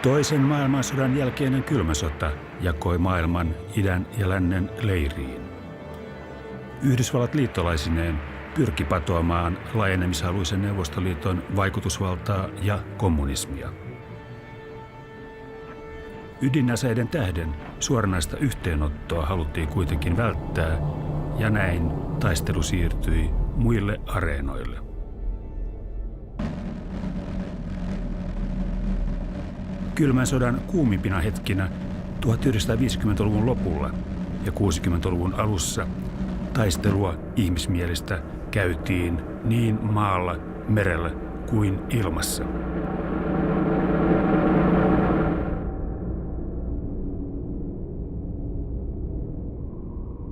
Toisen maailmansodan jälkeinen kylmä sota jakoi maailman idän ja lännen leiriin. Yhdysvallat liittolaisineen pyrki patoamaan laajenemishaluisen Neuvostoliiton vaikutusvaltaa ja kommunismia. Ydinaseiden tähden suoranaista yhteenottoa haluttiin kuitenkin välttää, ja näin taistelu siirtyi muille areenoille. Kylmän sodan kuumimpina hetkinä 1950-luvun lopulla ja 60-luvun alussa taistelua ihmismielistä käytiin niin maalla, merellä kuin ilmassa.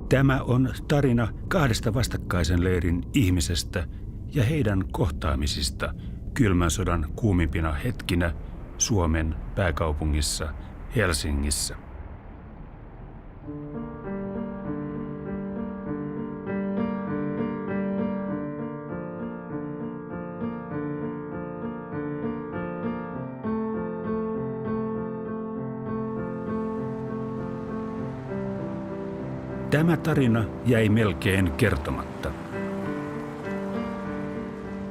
Tämä on tarina kahdesta vastakkaisen leirin ihmisestä ja heidän kohtaamisista kylmän sodan kuumimpina hetkinä Suomen pääkaupungissa Helsingissä. Tämä tarina jäi melkein kertomatta.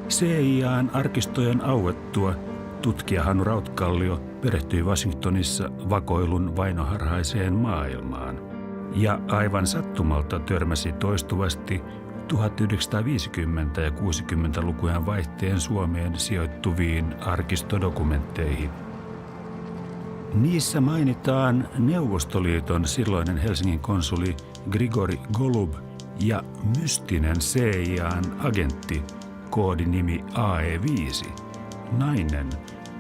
CIA:n arkistojen auettua tutkija Hannu Rautkallio perehtyi Washingtonissa vakoilun vainoharhaiseen maailmaan ja aivan sattumalta törmäsi toistuvasti 1950- ja 60-lukujen vaihteen Suomeen sijoittuviin arkistodokumentteihin. Niissä mainitaan Neuvostoliiton silloinen Helsingin konsuli Grigori Golub ja mystinen CIA:n agentti koodinimi AE5, nainen,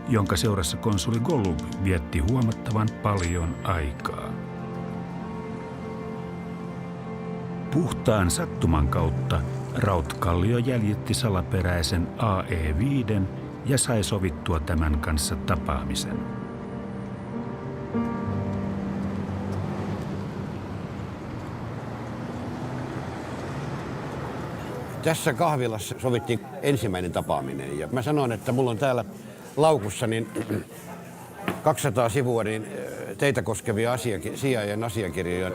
jonka seurassa konsuli Golub vietti huomattavan paljon aikaa. Puhtaan sattuman kautta Rautkallio jäljitti salaperäisen AE5 ja sai sovittua tämän kanssa tapaamisen. Tässä kahvilassa sovittiin ensimmäinen tapaaminen ja mä sanoin, että mulla on täällä laukussa niin 200 sivua niin teitä koskevia CIA:n asiakirjoja.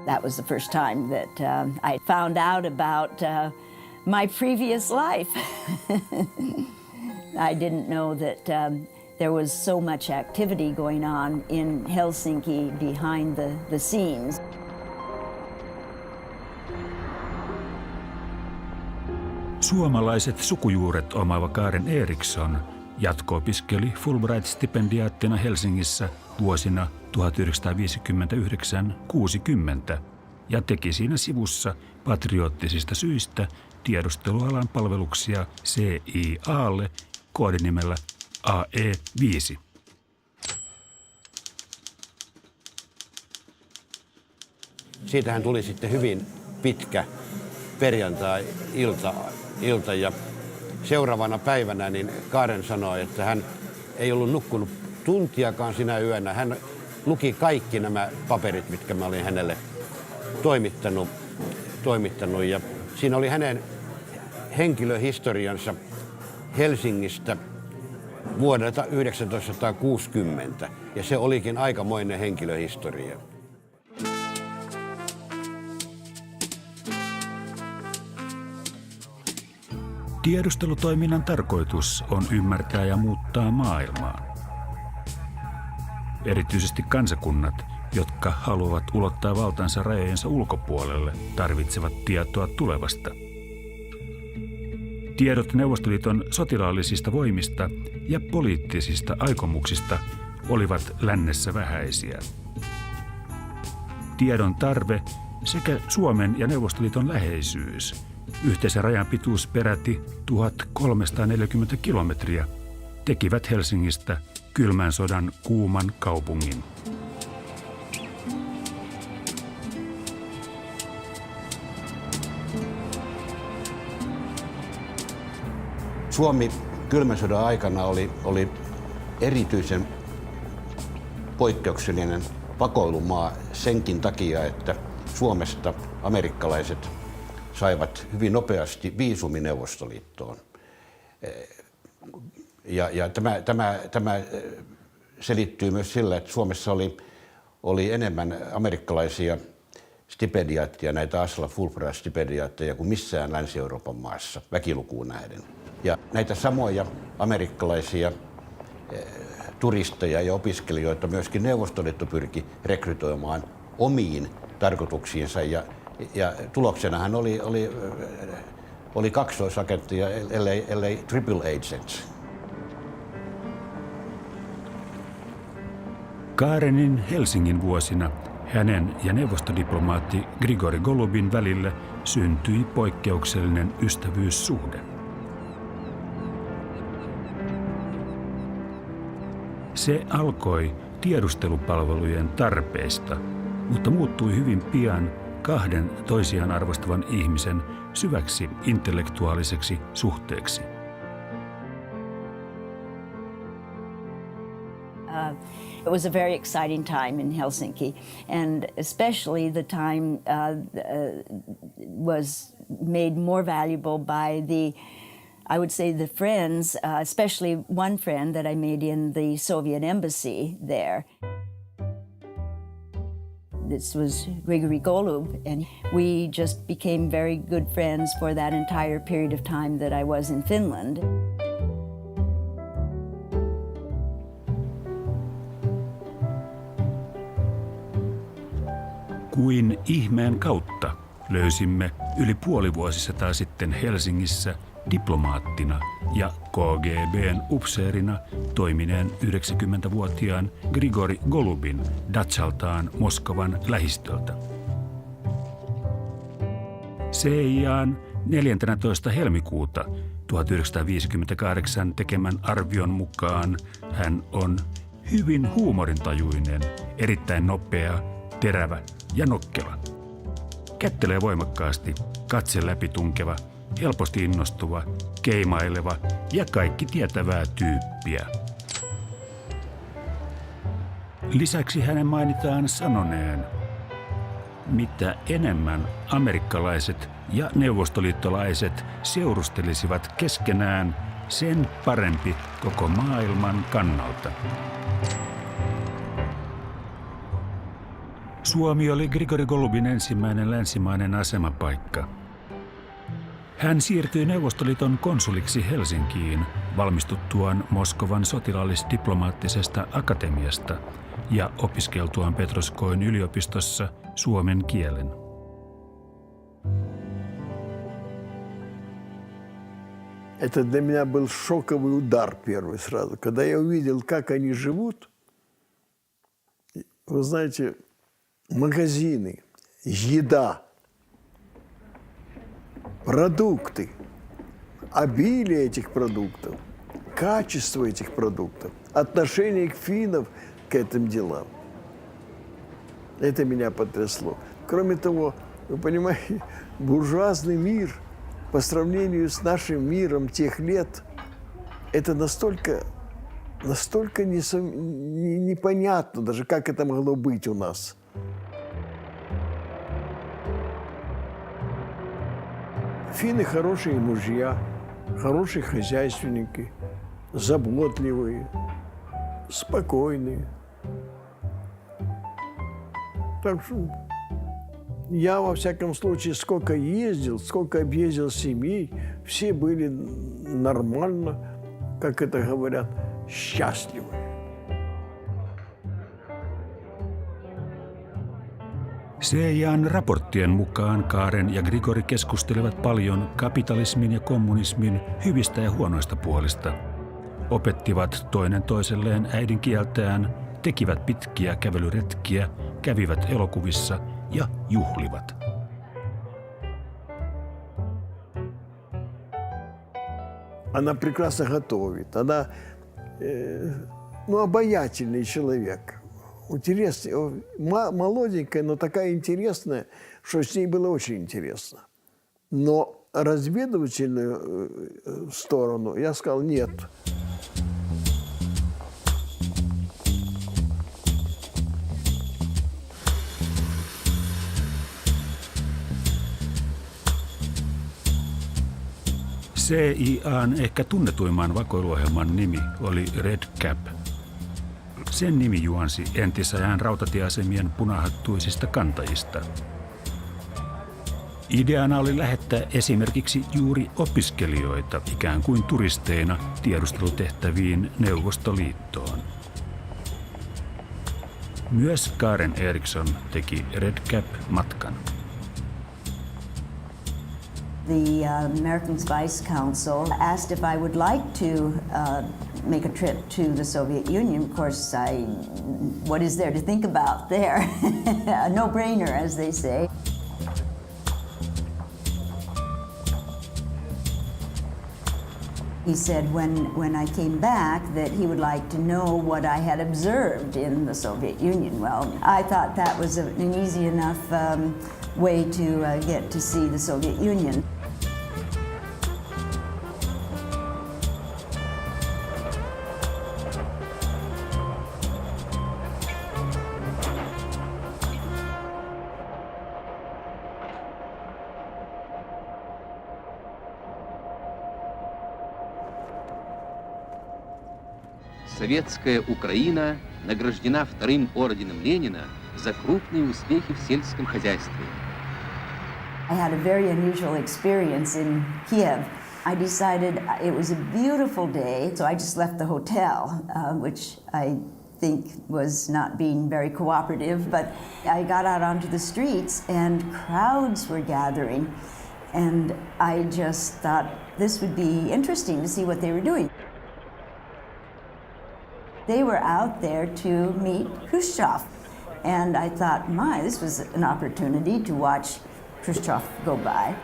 That was the first time that I found out about my previous life. I didn't know that there was so much activity going on in Helsinki behind the scenes. Suomalaiset sukujuuret omaava Karen Eriksson jatko-opiskeli Fulbright-stipendiaattina Helsingissä vuosina 1959–60 ja teki siinä sivussa patriottisista syistä tiedustelualan palveluksia CIA:lle koodinimellä AE5. Siitähän tuli sitten hyvin pitkä perjantai-ilta ja seuraavana päivänä niin Karen sanoi, että hän ei ollut nukkunut tuntiakaan sinä yönä. Hän luki kaikki nämä paperit, mitkä mä olin hänelle toimittanut ja siinä oli hänen henkilöhistoriansa Helsingistä vuodelta 1960 ja se olikin aikamoinen henkilöhistoria. Tiedustelutoiminnan tarkoitus on ymmärtää ja muuttaa maailmaa. Erityisesti kansakunnat, jotka haluavat ulottaa valtansa rajojensa ulkopuolelle, tarvitsevat tietoa tulevasta. Tiedot Neuvostoliiton sotilaallisista voimista ja poliittisista aikomuksista olivat lännessä vähäisiä. Tiedon tarve sekä Suomen ja Neuvostoliiton läheisyys, yhteisen rajan pituus peräti 1340 kilometriä, tekivät Helsingistä kylmän sodan kuuman kaupungin. Suomi kylmän sodan aikana oli erityisen poikkeuksellinen vakoilumaa senkin takia, että Suomesta amerikkalaiset saivat hyvin nopeasti viisumin Neuvostoliittoon. Ja tämä selittyy myös sillä, että Suomessa oli enemmän amerikkalaisia stipendiaatteja, näitä Asla Fulbright-stipendiaatteja kuin missään Länsi-Euroopan maassa väkilukuun nähden. Ja näitä samoja amerikkalaisia turisteja ja opiskelijoita myöskin Neuvostoliitto pyrki rekrytoimaan omiin tarkoituksiinsa ja tuloksenahan oli kaksoisagentteja, ellei triple agents. Karenin Helsingin vuosina hänen ja neuvostodiplomaatti Grigori Golubin välille syntyi poikkeuksellinen ystävyyssuhde. Se alkoi tiedustelupalvelujen tarpeesta, mutta muuttui hyvin pian kahden toisiaan arvostavan ihmisen syväksi intellektuaaliseksi suhteeksi. It was a very exciting time in Helsinki, and especially the time was made more valuable by I would say the friends, especially one friend that I made in the Soviet embassy there. This was Grigory Golub, and we just became very good friends for that entire period of time that I was in Finland. Kuin ihmeen kautta löysimme yli puoli vuosisataa sitten Helsingissä diplomaattina ja KGB:n upseerina toimineen 90-vuotiaan Grigori Golubin datsaltaan Moskovan lähistöltä. CIA:n 14. helmikuuta 1958 tekemän arvion mukaan hän on hyvin huumorintajuinen, erittäin nopea, terävä ja nokkela. Kättelee voimakkaasti, katse läpitunkeva, helposti innostuva, keimaileva ja kaikki tietävää tyyppiä. Lisäksi hänen mainitaan sanoneen, mitä enemmän amerikkalaiset ja neuvostoliittolaiset seurustelisivat keskenään, sen parempi koko maailman kannalta. Suomi oli Grigori Golubin ensimmäinen länsimainen asemapaikka. Hän siirtyi Neuvostoliiton konsuliksi Helsinkiin valmistuttuaan Moskovan sotilaallis-diplomaattisesta akatemiasta ja opiskeltuaan Petroskoin yliopistossa suomen kielen. Это для меня был шоковый удар первый сразу. Когда я увидел, как они живут, вы знаете, магазины, еда, продукты, обилие этих продуктов, качество этих продуктов, отношение финнов к этим делам. Это меня потрясло. Кроме того, вы понимаете, буржуазный мир по сравнению с нашим миром тех лет, это настолько непонятно даже, как это могло быть у нас. Финны хорошие мужья, хорошие хозяйственники, заботливые, спокойные. Так что я, во всяком случае, сколько ездил, сколько объездил семей, все были нормально, как это говорят, счастливы. CIA:n raporttien mukaan Karen ja Grigori keskustelivat paljon kapitalismin ja kommunismin hyvistä ja huonoista puolista. Opettivat toinen toiselleen äidinkieltään, tekivät pitkiä kävelyretkiä, kävivät elokuvissa ja juhlivat. Она прекрасно готовит, она обаятельный человек. Интересная, молоденькая, но такая интересная, что с ней было очень интересно. Но разведывательную сторону я сказал нет. CIA:n ehkä tunnetuimman vakoiluohjelman nimi oli Red Cap. Sen nimi juonsi entisajan rautatieasemien punahattuisista kantajista. Ideana oli lähettää esimerkiksi juuri opiskelijoita ikään kuin turisteina tiedustelutehtäviin Neuvostoliittoon. Myös Karen Eriksson teki Red Cap-matkan. The American Spice Council asked if I would like to make a trip to the Soviet Union. Of course, what is there to think about there? A no-brainer, as they say. He said when I came back that he would like to know what I had observed in the Soviet Union. Well, I thought that was an easy enough way to get to see the Soviet Union. Советская Украина награждена вторым орденом Ленина за крупные успехи в сельском хозяйстве. I had a very unusual experience in Kiev. I decided it was a beautiful day, so I just left the hotel, which I think was not being very cooperative, but I got out onto the streets and crowds were gathering, and I just thought this would be interesting to see what they were doing. They were out there to meet Khrushchev, and I thought, this was an opportunity to watch Khrushchev go by.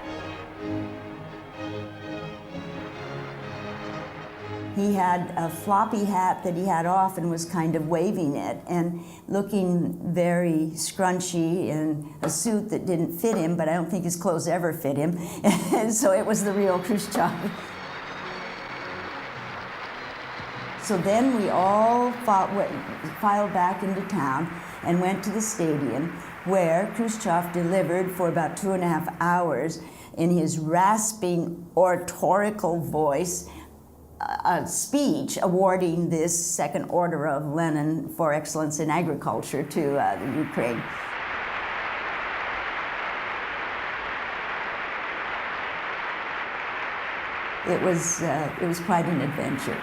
He had a floppy hat that he had off and was kind of waving it and looking very scrunchy in a suit that didn't fit him, but I don't think his clothes ever fit him. And so it was the real Khrushchev. So then we all filed back into town and went to the stadium where Khrushchev delivered for about 2.5 hours in his rasping oratorical voice a speech awarding this second order of Lenin for excellence in agriculture to the Ukraine. It was quite an adventure.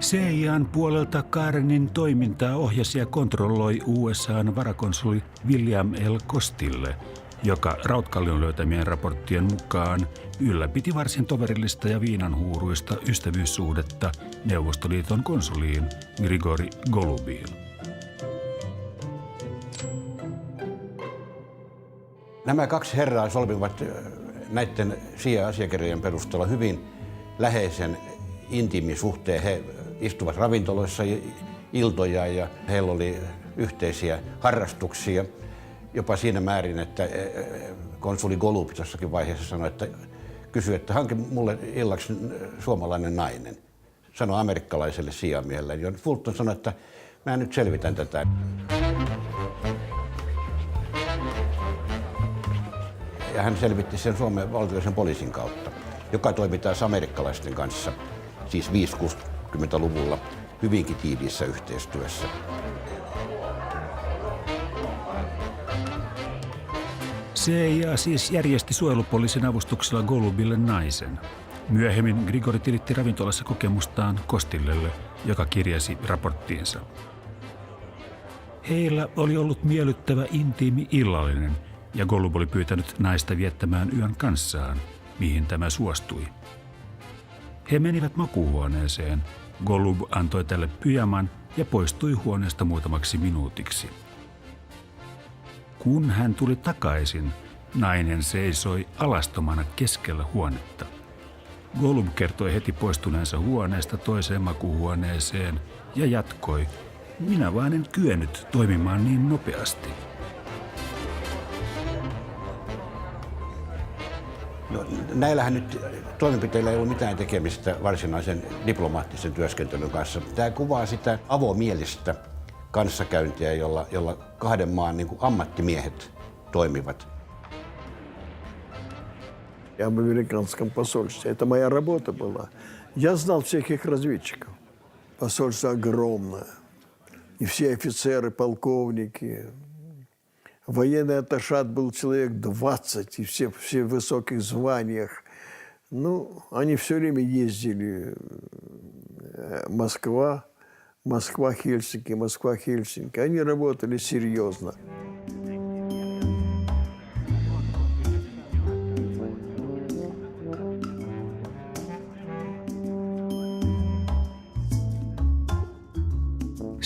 CIA:n puolelta Karenin toimintaa ohjasi ja kontrolloi USA:n varakonsuli William L. Costille, joka Rautkallion löytämien raporttien mukaan ylläpiti varsin toverillista ja viinanhuuruista ystävyyssuhdetta Neuvostoliiton konsuliin Grigori Golubiin. Nämä kaksi herraa solmivat näiden CIA-asiakirjojen perusteella hyvin läheisen intiimisuhteen. He istuvat ravintoloissa iltoja ja heillä oli yhteisiä harrastuksia. Jopa siinä määrin, että konsuli Golub jossakin vaiheessa sanoi, että kysyi, että hanki mulle illaksi suomalainen nainen. Sanoi amerikkalaiselle CIA-miehelle. Ja Fulton sanoi, että mä nyt selvitän tätä. Ja hän selvitti sen Suomen valtiollisen poliisin kautta, joka toimi taas amerikkalaisten kanssa, siis 50-60-luvulla hyvinkin tiiviissä yhteistyössä. CIA siis järjesti suojelupoliisin avustuksella Golubille naisen. Myöhemmin Grigori tilitti ravintolassa kokemustaan Costillelle, joka kirjasi raporttiinsa. Heillä oli ollut miellyttävä intiimi illallinen, ja Golub oli pyytänyt naista viettämään yön kanssaan, mihin tämä suostui. He menivät makuuhuoneeseen. Golub antoi tälle pyjaman ja poistui huoneesta muutamaksi minuutiksi. Kun hän tuli takaisin, nainen seisoi alastomana keskellä huonetta. Golub kertoi heti poistuneensa huoneesta toiseen makuuhuoneeseen ja jatkoi, minä vaan en kyennyt toimimaan niin nopeasti. No, näillähän nyt toimenpiteillä ei ollut mitään tekemistä varsinaisen diplomaattisen työskentelyn kanssa. Tämä kuvaa sitä avomielistä kanssakäyntiä, jolla kahden maan niin kuin ammattimiehet toimivat. Я в американском посольстве. Это моя работа была. Я знал всех их разведчиков. Посольство огромное. И все офицеры, полковники. Военный атташат был человек 20, и все в высоких званиях. Ну, они все время ездили. Москва, Москва-Хельсинки, Москва-Хельсинки. Они работали серьезно.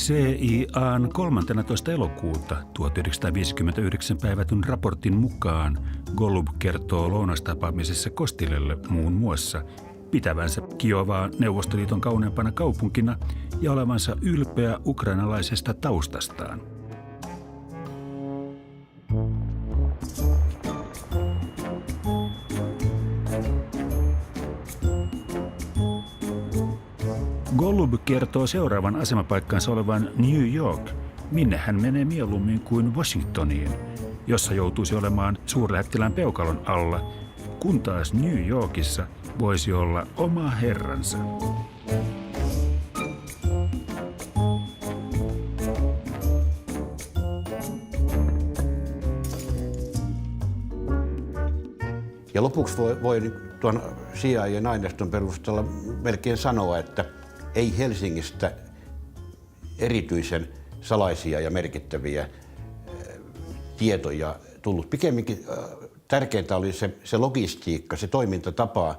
CIA:n 13. elokuuta 1959 päivätyn raportin mukaan Golub kertoo lounastapaamisessa Kostilelle muun muassa pitävänsä Kiovaa Neuvostoliiton kauneimpana kaupunkina ja olevansa ylpeä ukrainalaisesta taustastaan. Golub kertoo seuraavan asemapaikkansa olevan New York, minne hän menee mieluummin kuin Washingtoniin, jossa joutuisi olemaan suurlähettilään peukalon alla, kun taas New Yorkissa voisi olla oma herransa. Ja lopuksi voi tuon CIA-aineiston perusteella melkein sanoa, että ei Helsingistä erityisen salaisia ja merkittäviä tietoja tullut. Pikemminkin tärkeintä oli se logistiikka, se toimintatapa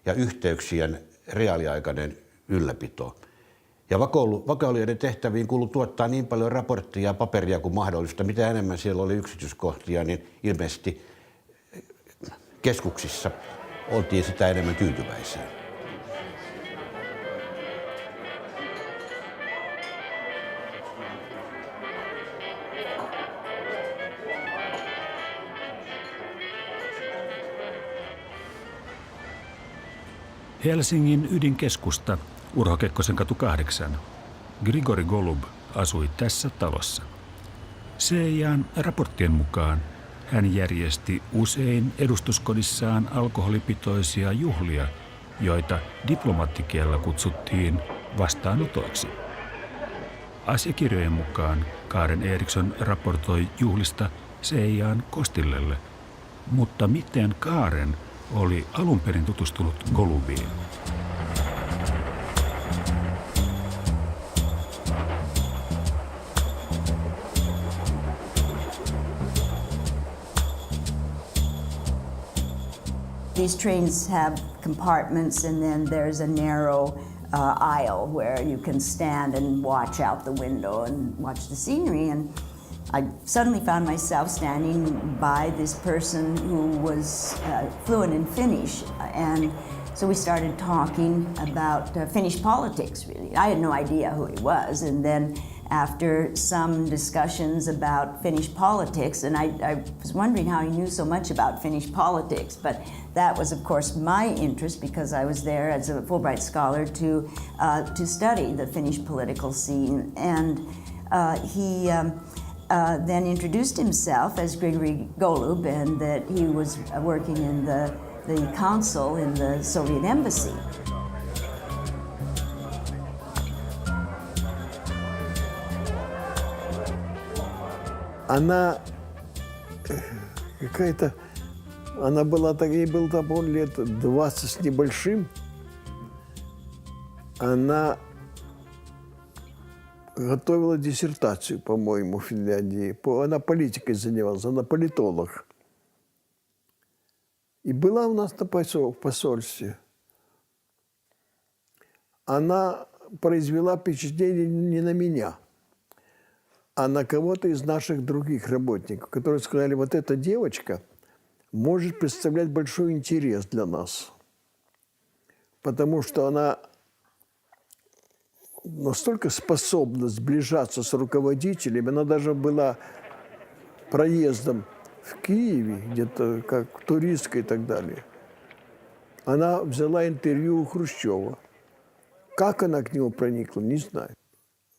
ja yhteyksien reaaliaikainen ylläpito. Ja vakoilijoiden tehtäviin kuului tuottaa niin paljon raporttia ja paperia kuin mahdollista. Mitä enemmän siellä oli yksityiskohtia, niin ilmeisesti keskuksissa oltiin sitä enemmän tyytyväisiä. Helsingin ydinkeskusta, Urho Kekkosen katu 8. Grigori Golub asui tässä talossa. CIA:n raporttien mukaan hän järjesti usein edustuskodissaan alkoholipitoisia juhlia, joita diplomaattikielellä kutsuttiin vastaanotoiksi. Asiakirjojen mukaan Karen Eriksson raportoi juhlista CIA:n Kostillelle, mutta miten Karen oli alun perin tutustunut Golubiin? These trains have compartments, and then there's a narrow aisle where you can stand and watch out the window and watch the scenery. And I suddenly found myself standing by this person who was fluent in Finnish, and so we started talking about Finnish politics, really. I had no idea who he was, and then after some discussions about Finnish politics, and I was wondering how he knew so much about Finnish politics, but that was, of course, my interest because I was there as a Fulbright scholar to study the Finnish political scene. And he then introduced himself as Grigory Golub, and that he was working in the consul in the Soviet embassy. Она какая-то, она была, ей было там, лет 20 с небольшим. Она готовила диссертацию, по-моему, в Финляндии. Она политикой занималась, она политолог. И была у нас в посольстве. Она произвела впечатление не на меня, а на кого-то из наших других работников, которые сказали, вот эта девочка может представлять большой интерес для нас, потому что она настолько способна сближаться с руководителями, она даже была проездом в Киеве, где-то как туристка и так далее. она взяла интервью у Хрущева. Как она к нему проникла, не знаю.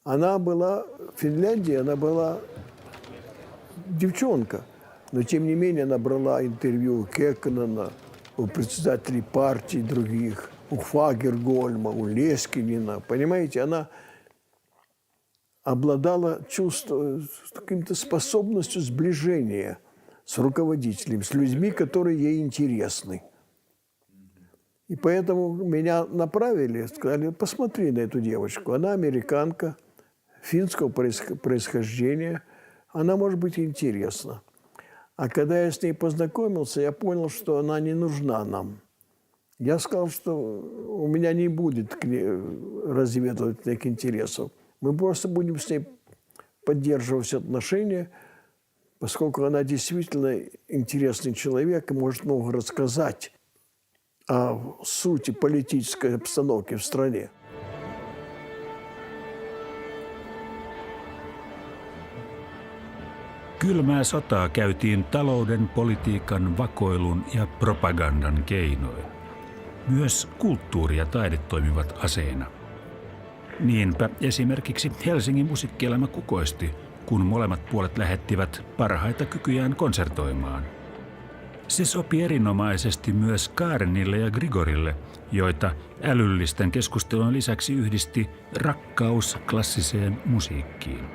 Она была в Финляндии, она была девчонка, но тем не менее она брала интервью у Кекконена, у председателей партий других, у Фагергольма, у Лескинина. Понимаете, она обладала каким-то способностью сближения с руководителями, с людьми, которые ей интересны. И поэтому меня направили, сказали, посмотри на эту девочку. Она американка, финского происхождения, она может быть интересна. А когда я с ней познакомился, я понял, что она не нужна нам. Я сказал, что у меня не будет разведывательных интересов. Мы просто будем с ней поддерживать отношения, поскольку она действительно интересный человек и может много рассказать о сути политической обстановки в стране. Kylmää sotaa käytiin talouden, politiikan, vakoilun ja propagandan keinoin. Myös kulttuuri ja taide toimivat aseina. Niinpä esimerkiksi Helsingin musiikkielämä kukoisti, kun molemmat puolet lähettivät parhaita kykyjään konsertoimaan. Se sopi erinomaisesti myös Karenille ja Grigorille, joita älyllisten keskustelujen lisäksi yhdisti rakkaus klassiseen musiikkiin.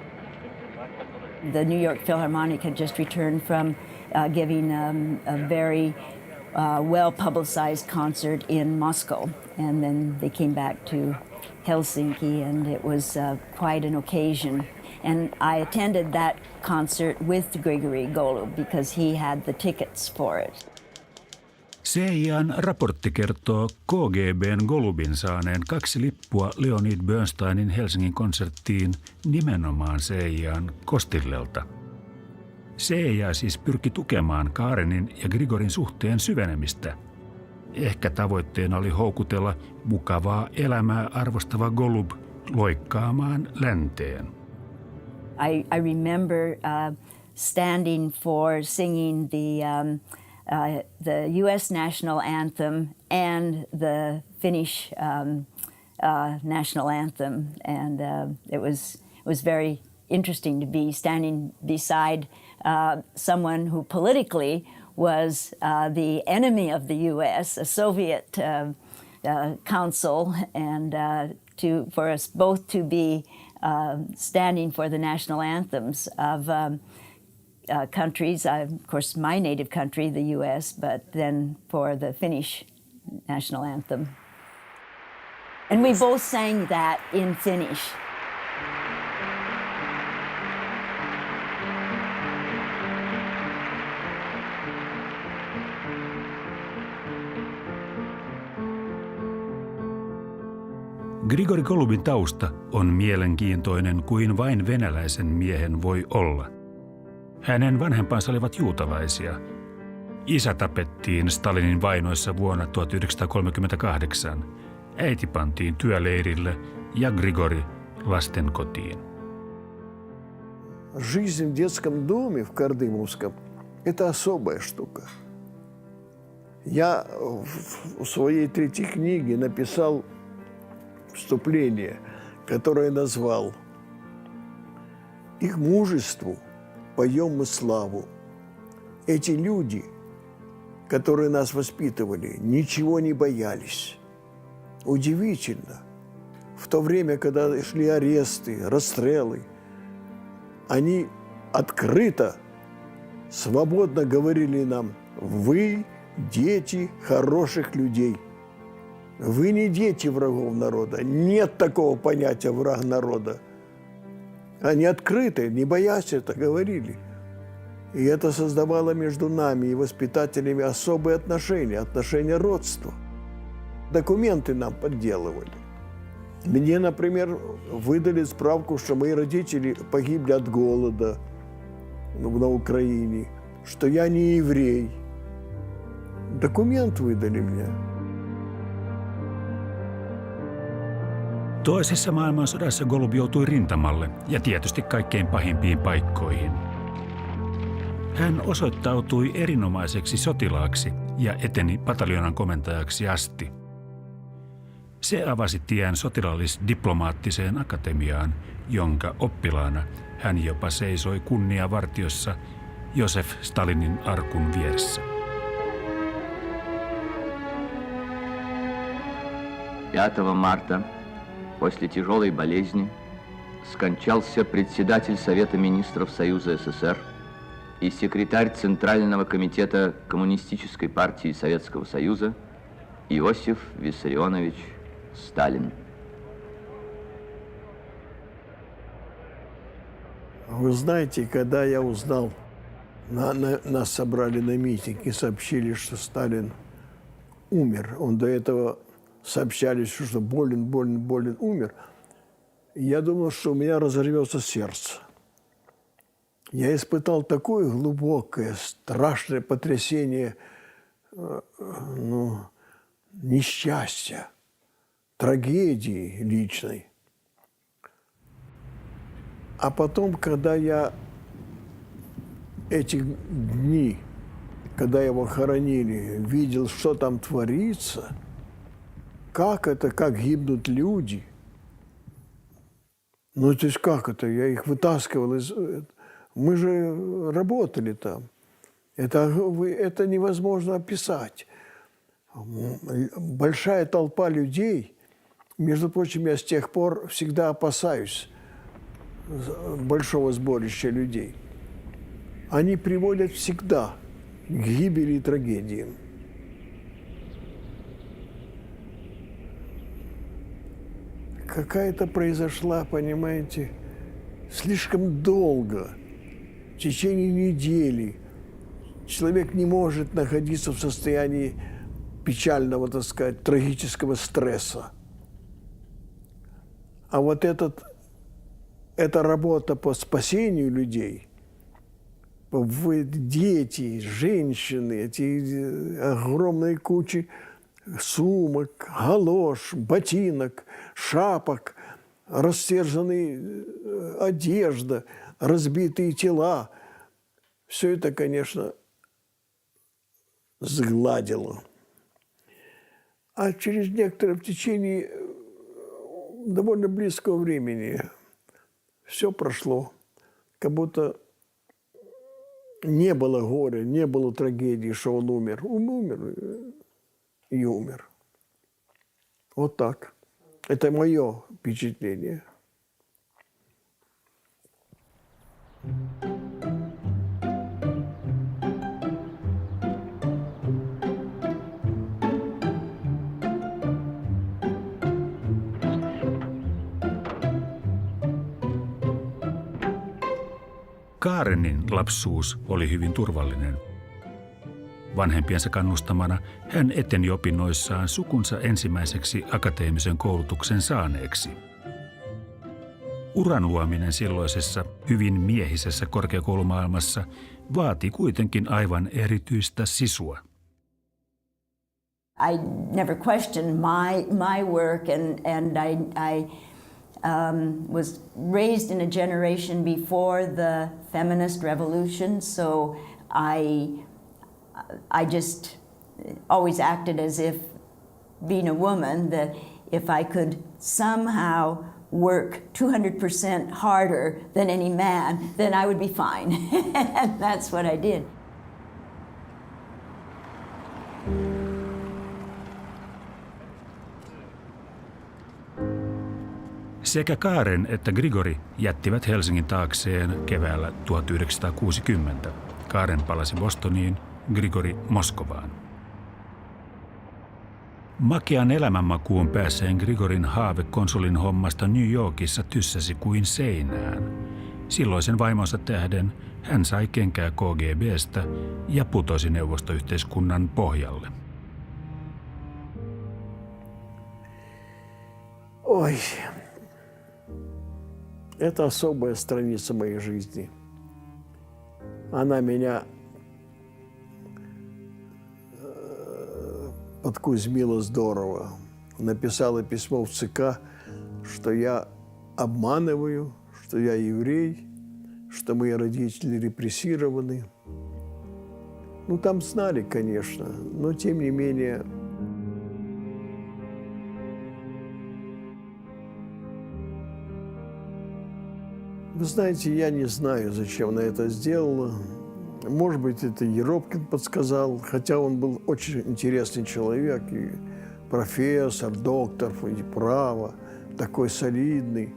The New York Philharmonic had just returned from giving a very well-publicized concert in Moscow, and then they came back to Helsinki, and it was quite an occasion. And I attended that concert with Grigory Golub because he had the tickets for it. CIA:n raportti kertoo KGB:n Golubin saaneen 2 lippua Leonid Bernsteinin Helsingin konserttiin nimenomaan CIA:n Kostillelta. CIA siis pyrki tukemaan Karenin ja Grigorin suhteen syvenemistä. Ehkä tavoitteena oli houkutella mukavaa elämää arvostava Golub loikkaamaan länteen. I remember standing for singing the U.S. national anthem and the Finnish national anthem, and it was very interesting to be standing beside someone who politically was the enemy of the U.S., a Soviet council, and for us both to be standing for the national anthems of countries, of course my native country, the U.S., but then for the Finnish national anthem. And we both sang that in Finnish. Grigori Golubin tausta on mielenkiintoinen kuin vain venäläisen miehen voi olla. Hänen vanhempansa olivat juutalaisia. Isä tapettiin Stalinin vainoissa vuonna 1938. Äiti pantiin työleirille ja Grigori lastenkotiin. Жизнь в детском доме в Кардымовском – это особая штука. Я в своей 3 книге написал вступление, которое назвал «Их мужеству поем мы славу». Эти люди, которые нас воспитывали, ничего не боялись. Удивительно. В то время, когда шли аресты, расстрелы, они открыто, свободно говорили нам: «Вы дети хороших людей. Вы не дети врагов народа. Нет такого понятия враг народа». Они открыто, не боясь это, говорили. И это создавало между нами и воспитателями особые отношения, отношения родства. Документы нам подделывали. Мне, например, выдали справку, что мои родители погибли от голода на Украине, что я не еврей. Документ выдали мне. Toisessa maailmansodassa Golub joutui rintamalle ja tietysti kaikkein pahimpiin paikkoihin. Hän osoittautui erinomaiseksi sotilaaksi ja eteni pataljonan komentajaksi asti. Se avasi tien sotilaallis-diplomaattiseen akatemiaan, jonka oppilaana hän jopa seisoi kunniavartiossa Josef Stalinin arkun vieressä. 5 марта после тяжелой болезни скончался председатель Совета министров Союза СССР и секретарь Центрального комитета Коммунистической партии Советского Союза Иосиф Виссарионович Сталин. Вы знаете, когда я узнал, нас собрали на митинг и сообщили, что Сталин умер. Он до этого сообщали, что болен, умер. Я думал, что у меня разорвется сердце. Я испытал такое глубокое, страшное потрясение, несчастья, трагедии личной. А потом, когда я эти дни, когда его хоронили, видел, что там творится, как гибнут люди. Ну, то есть как это? Я их вытаскивал из... Мы же работали там. Это невозможно описать. Большая толпа людей. Между прочим, я с тех пор всегда опасаюсь большого сборища людей. Они приводят всегда к гибели и трагедиям. Какая-то произошла, понимаете, слишком долго, в течение недели. Человек не может находиться в состоянии печального, так сказать, трагического стресса. А вот эта работа по спасению людей, дети, женщины, эти огромные кучи сумок, галош, ботинок, шапок, растерзанная одежда, разбитые тела. Все это, конечно, сгладило. А через некоторое в течение довольно близкого времени все прошло, как будто не было горя, не было трагедии, что он умер. Он умер и умер. Вот так. Это мое впечатление. Karenin lapsuus oli hyvin turvallinen. Vanhempiensa kannustamana hän eteni opinnoissaan sukunsa ensimmäiseksi akateemisen koulutuksen saaneeksi. Uran luominen silloisessa hyvin miehisessä korkeakoulumaailmassa vaati kuitenkin aivan erityistä sisua. I never questioned my work, and I was raised in a generation before the feminist revolution, so I just always acted as if, being a woman, that if I could somehow work 200% harder than any man, then I would be fine. And that's what I did. Sekä Karen että Grigori jättivät Helsingin taakseen keväällä 1960. Karen palasi Bostoniin, Grigori Moskovaan. Makean elämänmakuun päässeen Grigorin haave konsulin hommasta New Yorkissa tyssäsi kuin seinään. Silloisen vaimonsa tähden hän sai kenkää KGB:stä ja putosi neuvostoyhteiskunnan pohjalle. Ой, это особая страница моей жизни. Она меня подкузмила здорово. Написала письмо в ЦК, что я обманываю, что я еврей, что мои родители репрессированы. Ну, там знали, конечно, но тем не менее. Вы знаете, я не знаю, зачем она это сделала. Может быть, это Еропкин подсказал, хотя он был очень интересный человек, и профессор, доктор, и право, такой солидный.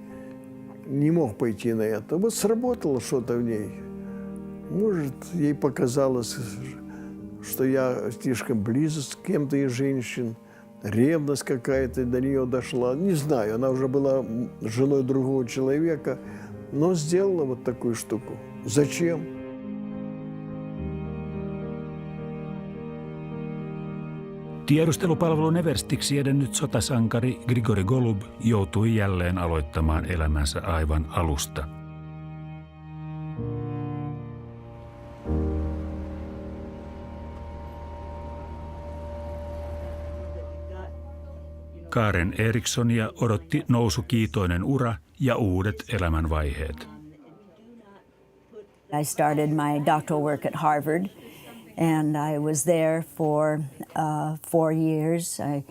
Не мог пойти на это. Вот сработало что-то в ней. Может, ей показалось, что я слишком близок к кем-то из женщин, ревность какая-то до нее дошла. Не знаю, она уже была женой другого человека, но сделала вот такую штуку. Зачем? Tiedustelupalvelun everstiksi edennyt sotasankari Grigori Golub joutui jälleen aloittamaan elämänsä aivan alusta. Karen Erikssonia odotti nousukiitoinen ura ja uudet elämänvaiheet. I started my doctoral work at Harvard, and I was there for 4 years. I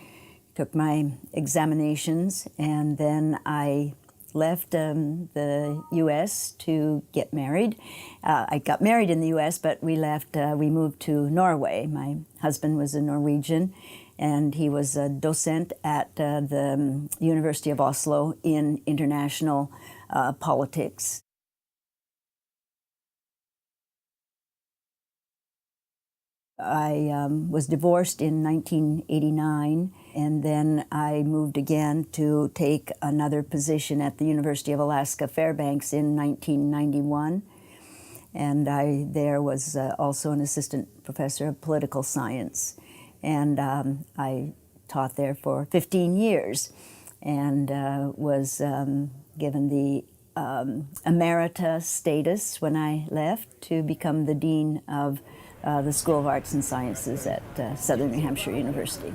took my examinations, and then I left the U.S. to get married. I got married in the U.S., but we moved to Norway. My husband was a Norwegian, and he was a docent at the University of Oslo in international politics. I was divorced in 1989, and then I moved again to take another position at the University of Alaska Fairbanks in 1991. And I there was also an assistant professor of political science. And I taught there for 15 years and was given the emerita status when I left to become the dean of the School of Arts and Sciences at Southern New Hampshire University.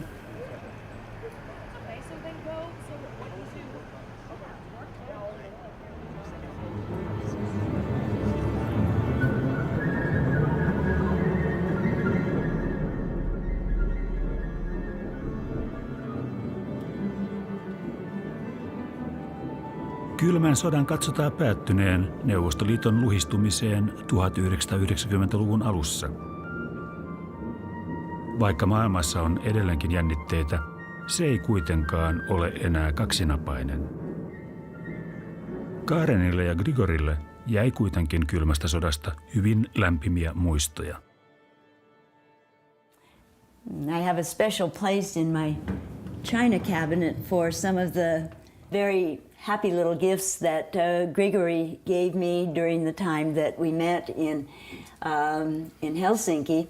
Kylmän sodan katsotaan päättyneen Neuvostoliiton luhistumiseen 1990-luvun alussa. Vaikka maailmassa on edelleenkin jännitteitä, se ei kuitenkaan ole enää kaksinapainen. Karenille ja Grigorille jäi kuitenkin kylmästä sodasta hyvin lämpimiä muistoja. I have a special place in my china cabinet for some of the very happy little gifts that Grigory gave me during the time that we met in Helsinki.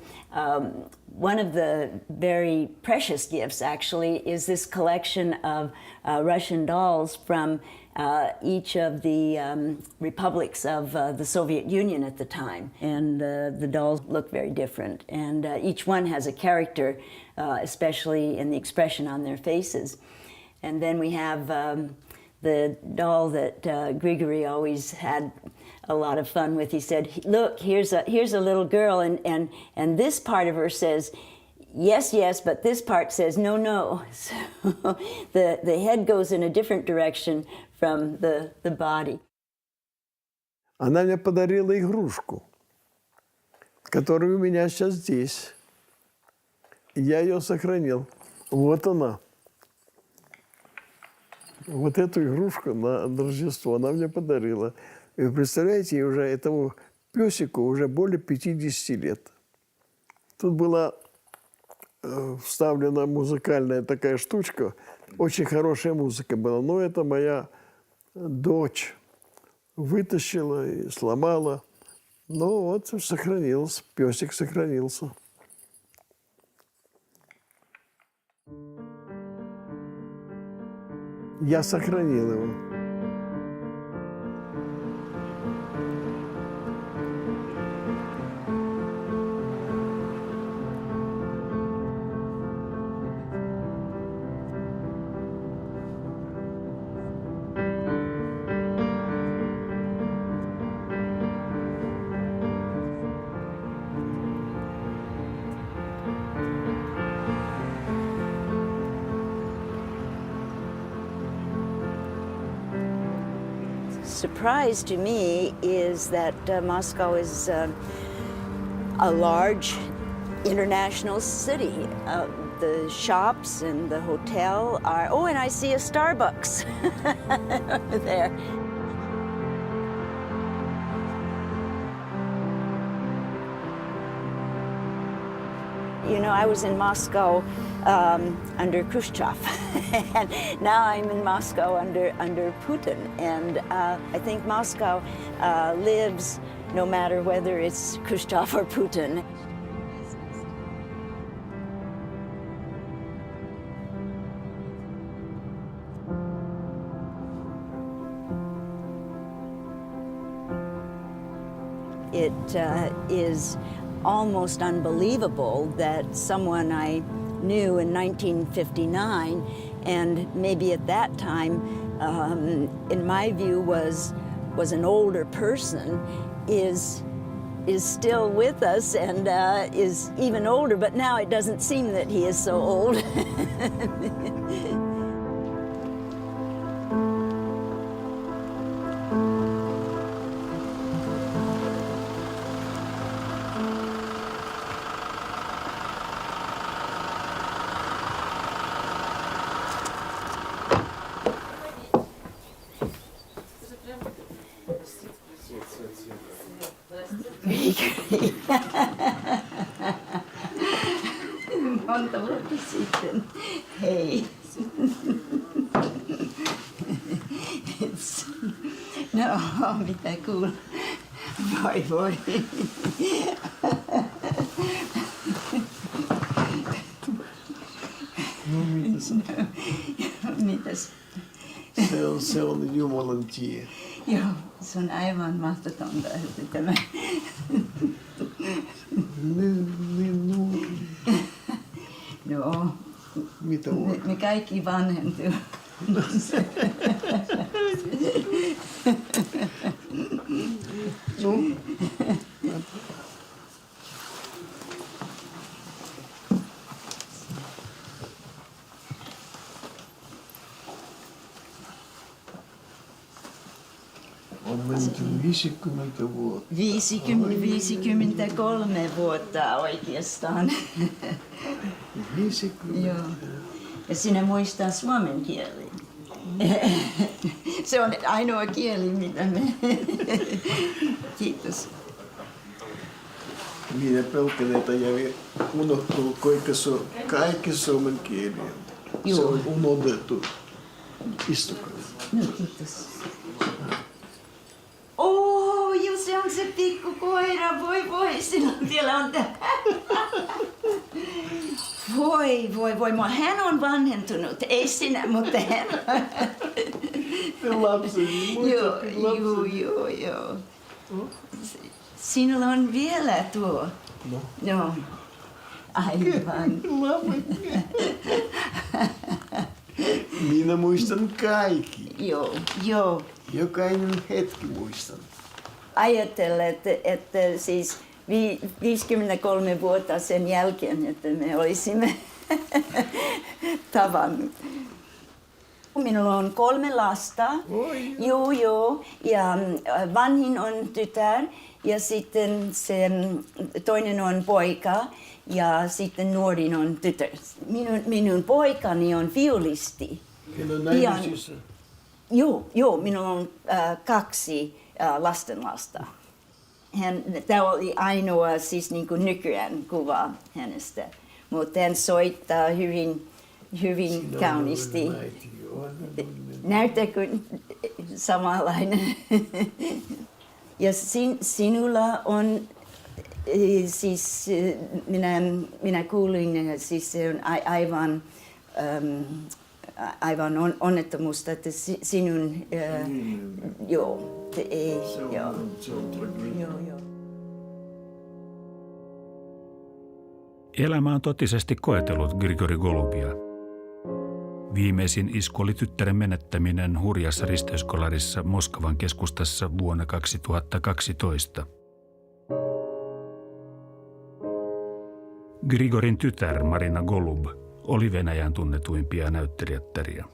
One of the very precious gifts, actually, is this collection of Russian dolls from each of the republics of the Soviet Union at the time. And the dolls look very different. And each one has a character, especially in the expression on their faces. And then we have the doll that Grigory always had a lot of fun with. He said, "Look, here's a little girl, and this part of her says yes, yes, but this part says no, no." So the head goes in a different direction from the body. Она мне подарила игрушку, которая у меня сейчас здесь. Я ее сохранил. Вот она. Вот эту игрушку на Рождество она мне подарила. И вы представляете, уже этому песику уже более 50 лет. Тут была вставлена музыкальная такая штучка. Очень хорошая музыка была. Но это моя дочь вытащила и сломала. Но вот сохранился, песик сохранился. Я сохранил его. surprise to me is that Moscow is a large international city. The shops and the hotel are, oh, and I see a Starbucks over there. You know, I was in Moscow under Khrushchev, and now I'm in Moscow under Putin. And I think Moscow lives no matter whether it's Khrushchev or Putin. It is almost unbelievable that someone I knew in 1959, and maybe at that time, in my view, was an older person, is still with us and is even older. But now it doesn't seem that he is so old. Monta vuotta sitten. Hei. No, mitä kuuluu? Voi voi. No mitäs? Mitäs? Se on Jumalan tie. Joo, se on aivan mahdotonta, että tämä... No, Mitä on? me kaikki vanhentuu. No. On menty 50 vuotta. 53 vuotta oikeastaan. 50? Joo. Ja sinä muistaa suomen kieli. Se on ainoa kieli, mitä me... Kiitos. Minä pelkään, että unohtuu kaikki suomen kieli. Se on unohdettu. Istukaa. No, kiitos. Jo se on se pikku koira. Voi, silloin vielä on tää. Voi. Hän on vanhentunut. Ei sinä, mutta hän on. Se lapsi. Joo. Sinulla on vielä tuo. No. Aivan. Minä muistan kaikki. Joo. Jokainen hetki muistan. Ajattelen, että siis 53 vuotta sen jälkeen, että me olisimme tavannut. Minulla on 3 lasta. Joo. Ja vanhin on tytär ja sitten sen toinen on poika ja sitten nuorin on tytär. Minun poikani on viulisti. Joo, minulla on 2 lastenlasta. Tämä oli ainoa siis niin kuin nykyään kuva hänestä, mutta hän soittaa hyvin kauniisti. Näyttääkö samanlainen? Ja sinulla on, siis minä kuulin, siis se on aivan onnettomuutta, että sinun, joo. Joo. Elämä on totisesti koetellut Grigori Golubia. Viimeisin isku oli tyttären menettäminen hurjassa risteyskolarissa Moskovan keskustassa vuonna 2012. Grigorin tytär Marina Golub oli Venäjän tunnetuimpia näyttelijättäriä.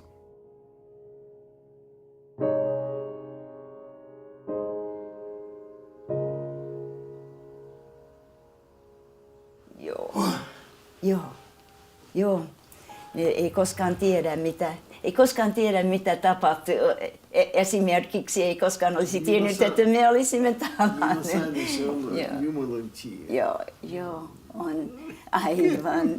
Joo. Ei koskaan tiedä, mitä tapahtuu. Esimerkiksi ei koskaan olisi tiennyt, että me olisimme tavanneet. Jumalan tie. Joo, on aivan.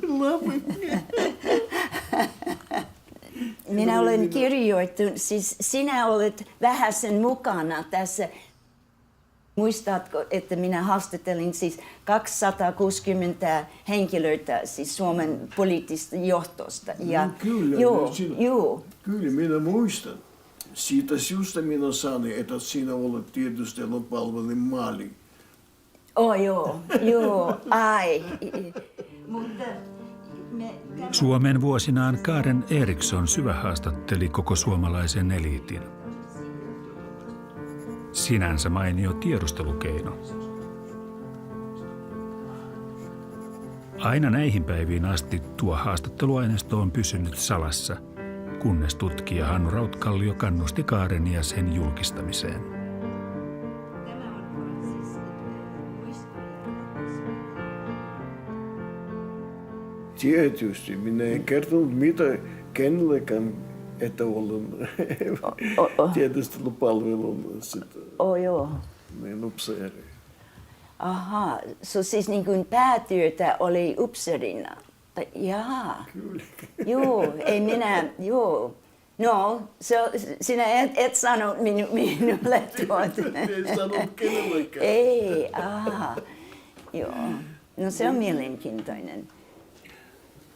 Minä olen kirjoittanut, siis sinä olet vähäsen mukana tässä. Muistatko, että minä haastattelin siis 260 henkilöitä siis Suomen poliittista johtosta. Ja, Kyllä, joo. Kyllä, minä muistan. Siitä syystä minä sanoin, että sinä olet tiedustelupalvelun maali. Joo, ai. Mutta Suomen vuosinaan Karen Eriksson syvähaastatteli koko suomalaisen eliitin. Sinänsä mainio tiedustelukeino. Aina näihin päiviin asti tuo haastatteluaineisto on pysynyt salassa, kunnes tutkija Hannu Rautkallio kannusti Karenia sen julkistamiseen. Tietysti, minä en kertonut mitä kenellekään, että olen tiedustelupalvelun joo. upseeri. Aha, siis niin kuin päätyötä oli upseerina. Jaa. Kyllä. Joo, ei minä, joo. No, sinä et sano minulle tuota. En sanonut kenellekään. Ei, joo. No se on mielenkiintoinen.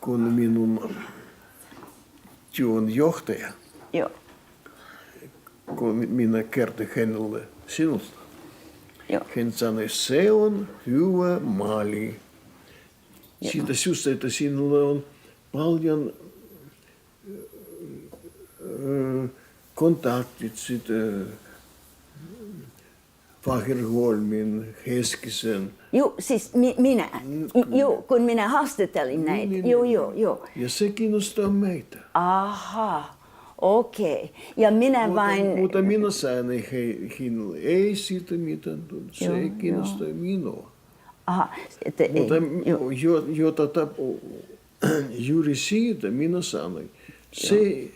Kun minun työn johtaja, Joo. kun minä kertoin hänelle sinusta, Joo. hän sanoi, se on hyvä maali. Siitä syystä, että sinulla on paljon kontaktit Fagerholmin, Heskisen. Joo, siis minä. Joo, kun minä haastattelin näitä. Joo. Ja se kiinnostaa meitä. Aha, okei. Ja minä vain... Mutta minä sanon, ei siitä mitään tunne. Se ei kiinnosta minua. Aha, että ei. Mutta juuri siitä minä sanoin, se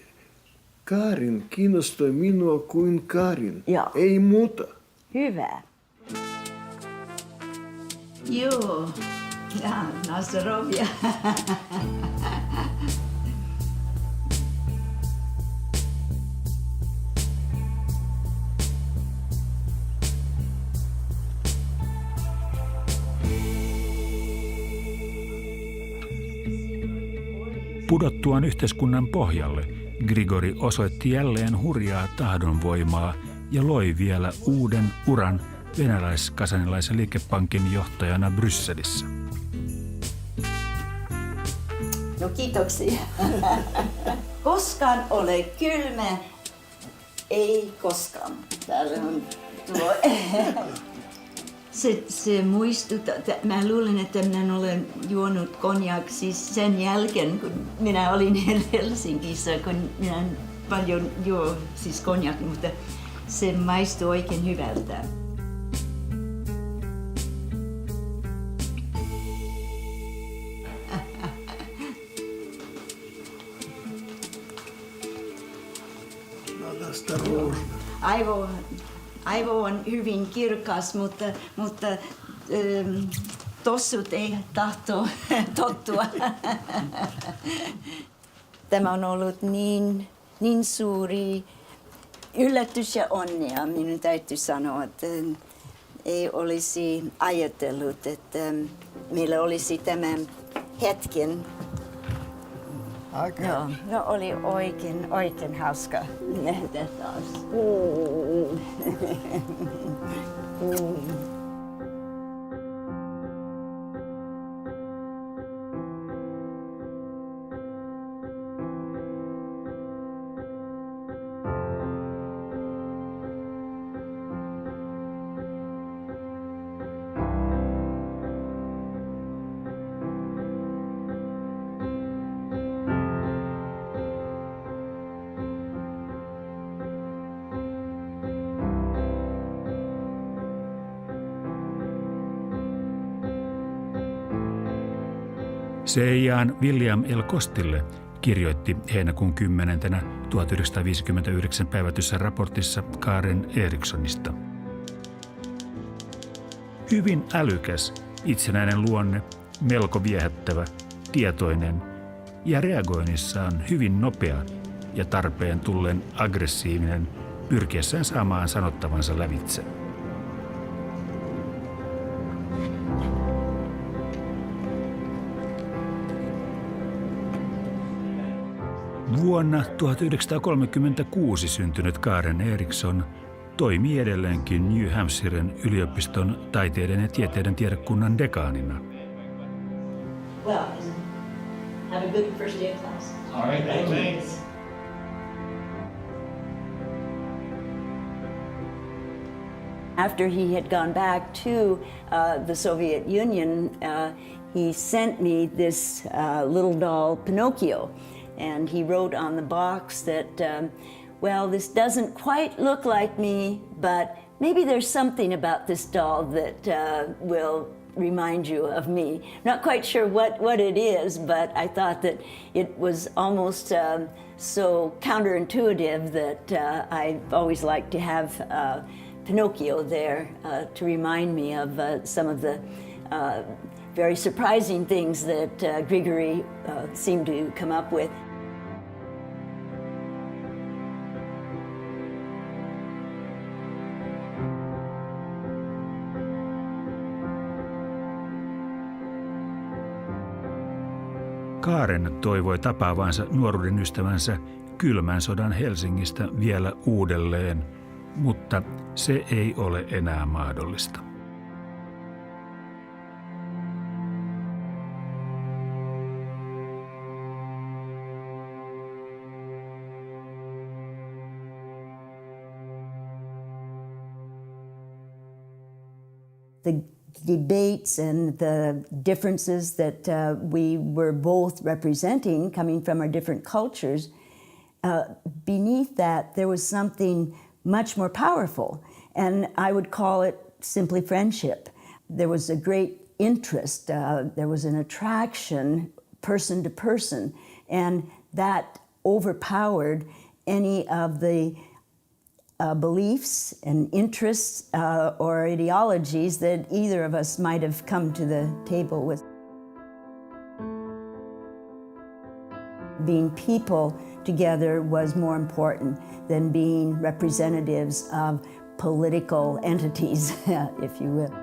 Karin kiinnostaa minua kuin Karin, ei muuta. Hyvä. Joo, na zdrowia. Pudottuaan yhteiskunnan pohjalle, Grigori osoitti jälleen hurjaa tahdonvoimaa ja loi vielä uuden uran venäläis-kasanilaisen liikepankin johtajana Brysselissä. No kiitoksia. Koskaan ole kylmä. Ei koskaan. Täällä on tuo. Se muistuttaa, mä luulen, että minä olen juonut konjak siis sen jälkeen, kun minä olin Helsingissä, kun minä paljon juo siis konjak, mutta se maistuu oikein hyvältä. Aivo on hyvin kirkas, mutta tossut ei tahto tottua. Tämä on ollut niin suuri yllätys ja onnea. Minun täytyy sanoa, että ei olisi ajatellut, että meillä olisi tämän hetken. Okay. Joo, oli oikein hauska nähdä taas. CIA:n William L. Costille kirjoitti heinäkuun 10. 1959 päivätyssä raportissa Karen Erikssonista. Hyvin älykäs, itsenäinen luonne, melko viehättävä, tietoinen ja reagoinnissaan hyvin nopea ja tarpeen tullen aggressiivinen pyrkiessään saamaan sanottavansa lävitse. Vuonna 1936 syntynyt Karen Eriksson toimii edelleenkin New Hampshiren yliopiston taiteiden ja tieteiden tiedekunnan dekaanina. Well, have a good first day of class. All right, thanks. After he had gone back to the Soviet Union, he sent me this little doll, Pinocchio. And he wrote on the box that, well, this doesn't quite look like me, but maybe there's something about this doll that will remind you of me. Not quite sure what it is, but I thought that it was almost so counterintuitive that I've always liked to have Pinocchio there to remind me of some of the very surprising things that Grigory seemed to come up with. Karen toivoi tapaavansa nuoruuden ystävänsä kylmän sodan Helsingistä vielä uudelleen, mutta se ei ole enää mahdollista. The debates and the differences that we were both representing, coming from our different cultures, beneath that there was something much more powerful, and I would call it simply friendship. There was a great interest, there was an attraction person to person, and that overpowered any of the beliefs and interests or ideologies that either of us might have come to the table with. Being people together was more important than being representatives of political entities, if you will.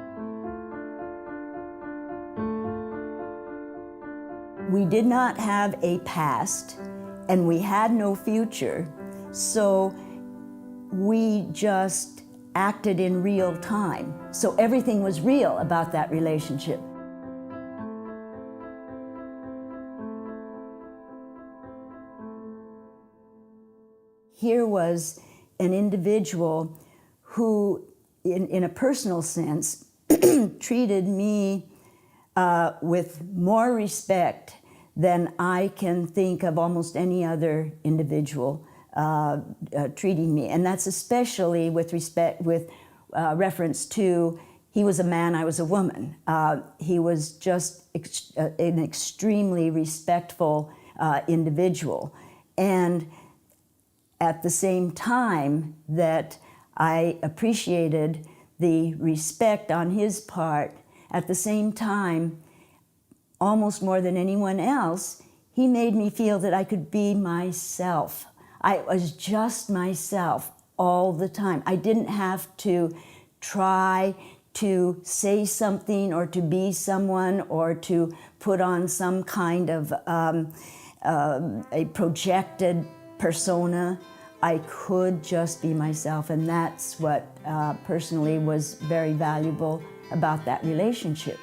We did not have a past, and we had no future, so we just acted in real time. So everything was real about that relationship. Here was an individual who, in a personal sense, treated me with more respect than I can think of almost any other individual treating me. And that's especially with reference to, he was a man, I was a woman. He was just an extremely respectful individual. And at the same time that I appreciated the respect on his part, at the same time, almost more than anyone else, he made me feel that I could be myself. I was just myself all the time. I didn't have to try to say something or to be someone or to put on some kind of a projected persona. I could just be myself, and that's what personally was very valuable about that relationship.